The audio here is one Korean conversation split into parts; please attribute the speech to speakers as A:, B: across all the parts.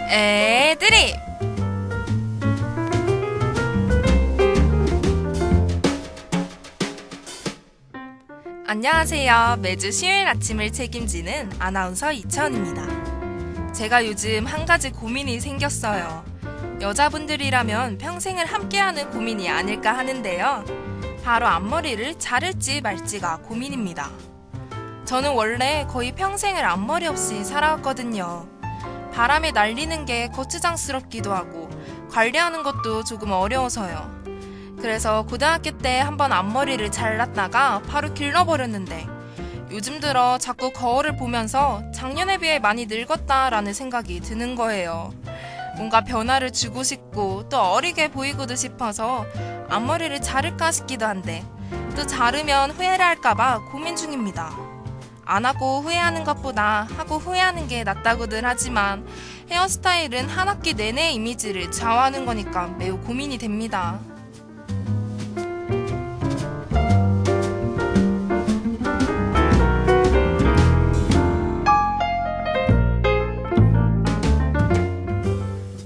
A: 애드립! 안녕하세요. 매주 수요일 아침을 책임지는 아나운서 이채원입니다. 제가 요즘 한 가지 고민이 생겼어요. 여자분들이라면 평생을 함께하는 고민이 아닐까 하는데요. 바로 앞머리를 자를지 말지가 고민입니다. 저는 원래 거의 평생을 앞머리 없이 살아왔거든요. 바람에 날리는 게 거추장스럽기도 하고 관리하는 것도 조금 어려워서요. 그래서 고등학교 때 한번 앞머리를 잘랐다가 바로 길러버렸는데 요즘 들어 자꾸 거울을 보면서 작년에 비해 많이 늙었다라는 생각이 드는 거예요. 뭔가 변화를 주고 싶고 또 어리게 보이고도 싶어서 앞머리를 자를까 싶기도 한데 또 자르면 후회를 할까봐 고민 중입니다. 안 하고 후회하는 것보다 하고 후회하는 게 낫다고들 하지만 헤어스타일은 한 학기 내내 이미지를 좌우하는 거니까 매우 고민이 됩니다.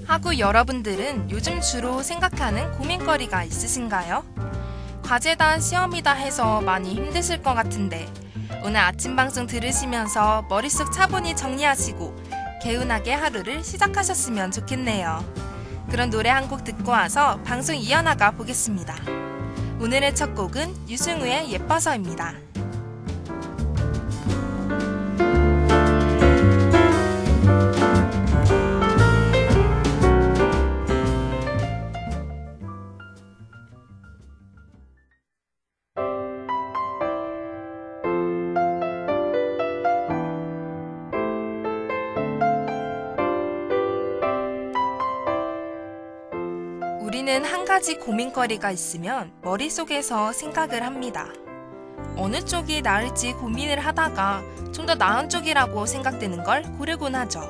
A: 하고 여러분들은 요즘 주로 생각하는 고민거리가 있으신가요? 과제다 시험이다 해서 많이 힘드실 것 같은데 오늘 아침 방송 들으시면서 머릿속 차분히 정리하시고 개운하게 하루를 시작하셨으면 좋겠네요. 그런 노래 한 곡 듣고 와서 방송 이어나가 보겠습니다. 오늘의 첫 곡은 유승우의 예뻐서입니다. 우리는 한 가지 고민거리가 있으면 머릿속에서 생각을 합니다. 어느 쪽이 나을지 고민을 하다가 좀 더 나은 쪽이라고 생각되는 걸 고르곤 하죠.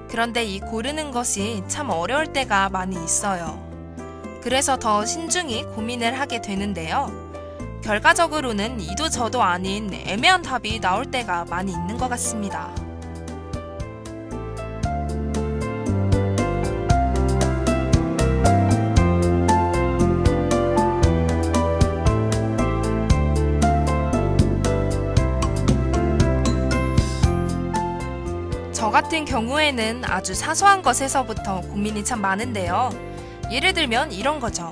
A: 그런데 이 고르는 것이 참 어려울 때가 많이 있어요. 그래서 더 신중히 고민을 하게 되는데요. 결과적으로는 이도 저도 아닌 애매한 답이 나올 때가 많이 있는 것 같습니다. 저 같은 경우에는 아주 사소한 것에서부터 고민이 참 많은데요. 예를 들면 이런 거죠.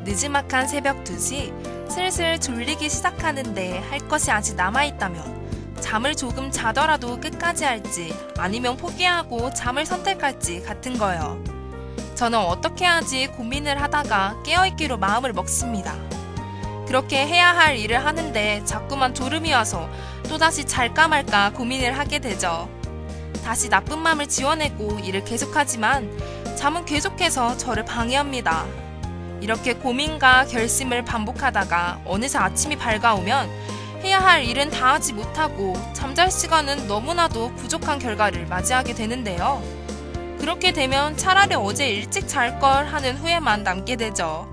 A: 느지막한 새벽 2시 슬슬 졸리기 시작하는데 할 것이 아직 남아있다면 잠을 조금 자더라도 끝까지 할지 아니면 포기하고 잠을 선택할지 같은 거요. 저는 어떻게 하지 고민을 하다가 깨어있기로 마음을 먹습니다. 그렇게 해야 할 일을 하는데 자꾸만 졸음이 와서 또다시 잘까 말까 고민을 하게 되죠. 다시 나쁜 마음을 지워내고 일을 계속하지만 잠은 계속해서 저를 방해합니다. 이렇게 고민과 결심을 반복하다가 어느새 아침이 밝아오면 해야 할 일은 다 하지 못하고 잠잘 시간은 너무나도 부족한 결과를 맞이하게 되는데요. 그렇게 되면 차라리 어제 일찍 잘 걸 하는 후회만 남게 되죠.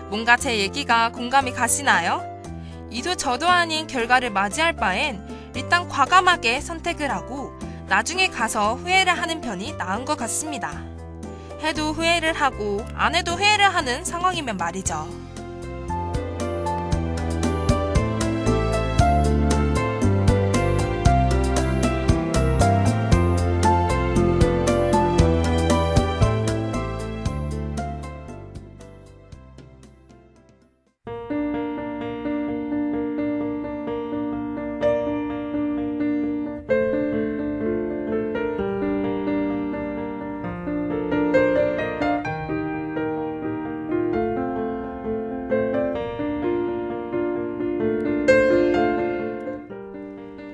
A: 뭔가 제 얘기가 공감이 가시나요? 이도 저도 아닌 결과를 맞이할 바엔 일단 과감하게 선택을 하고 나중에 가서 후회를 하는 편이 나은 것 같습니다. 해도 후회를 하고 안 해도 후회를 하는 상황이면 말이죠.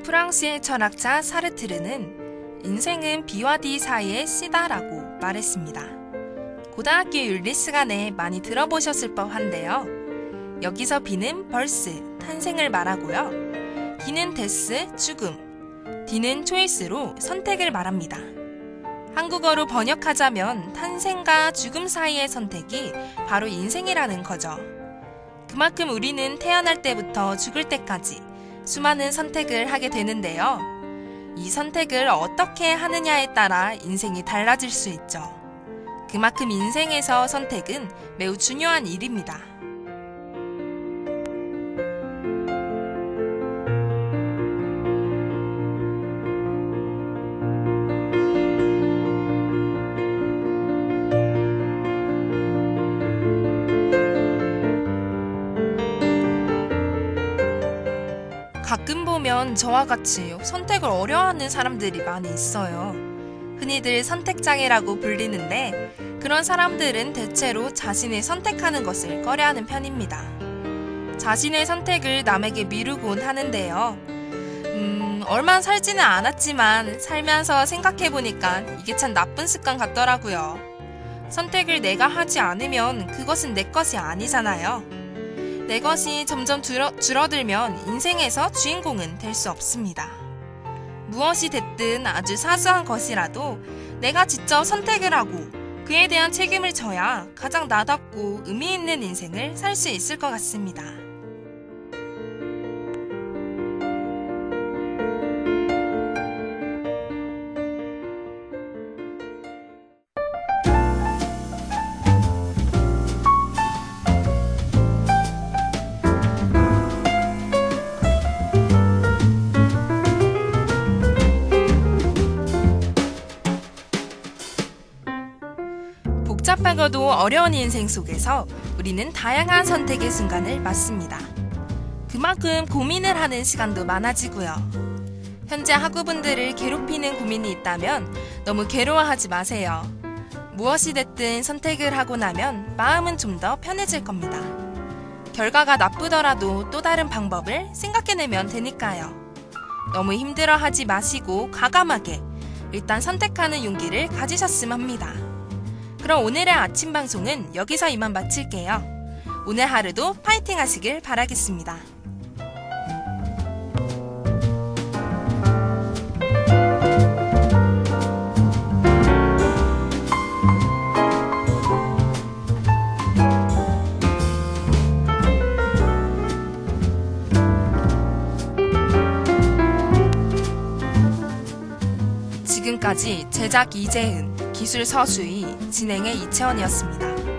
A: 프랑스의 철학자 사르트르는 인생은 B와 D 사이의 C다라고 말했습니다. 고등학교 윤리 시간에 많이 들어보셨을 법한데요. 여기서 B는 벌스, 탄생을 말하고요. D는 데스, 죽음, D는 초이스로 선택을 말합니다. 한국어로 번역하자면 탄생과 죽음 사이의 선택이 바로 인생이라는 거죠. 그만큼 우리는 태어날 때부터 죽을 때까지 수많은 선택을 하게 되는데요. 이 선택을 어떻게 하느냐에 따라 인생이 달라질 수 있죠. 그만큼 인생에서 선택은 매우 중요한 일입니다. 가끔 보면 저와 같이 선택을 어려워하는 사람들이 많이 있어요. 흔히들 선택장애라고 불리는데 그런 사람들은 대체로 자신의 선택하는 것을 꺼려하는 편입니다. 자신의 선택을 남에게 미루곤 하는데요. 얼마 살지는 않았지만 살면서 생각해보니까 이게 참 나쁜 습관 같더라고요. 선택을 내가 하지 않으면 그것은 내 것이 아니잖아요. 내 것이 점점 줄어들면 인생에서 주인공은 될 수 없습니다. 무엇이 됐든 아주 사소한 것이라도 내가 직접 선택을 하고 그에 대한 책임을 져야 가장 나답고 의미 있는 인생을 살 수 있을 것 같습니다. 복잡하고도 어려운 인생 속에서 우리는 다양한 선택의 순간을 맞습니다. 그만큼 고민을 하는 시간도 많아지고요. 현재 학우분들을 괴롭히는 고민이 있다면 너무 괴로워하지 마세요. 무엇이 됐든 선택을 하고 나면 마음은 좀 더 편해질 겁니다. 결과가 나쁘더라도 또 다른 방법을 생각해내면 되니까요. 너무 힘들어하지 마시고 과감하게 일단 선택하는 용기를 가지셨으면 합니다. 그럼 오늘의 아침 방송은 여기서 이만 마칠게요. 오늘 하루도 파이팅 하시길 바라겠습니다. 지금까지 제작 이재은, 기술 서수희, 진행의 이채원이었습니다.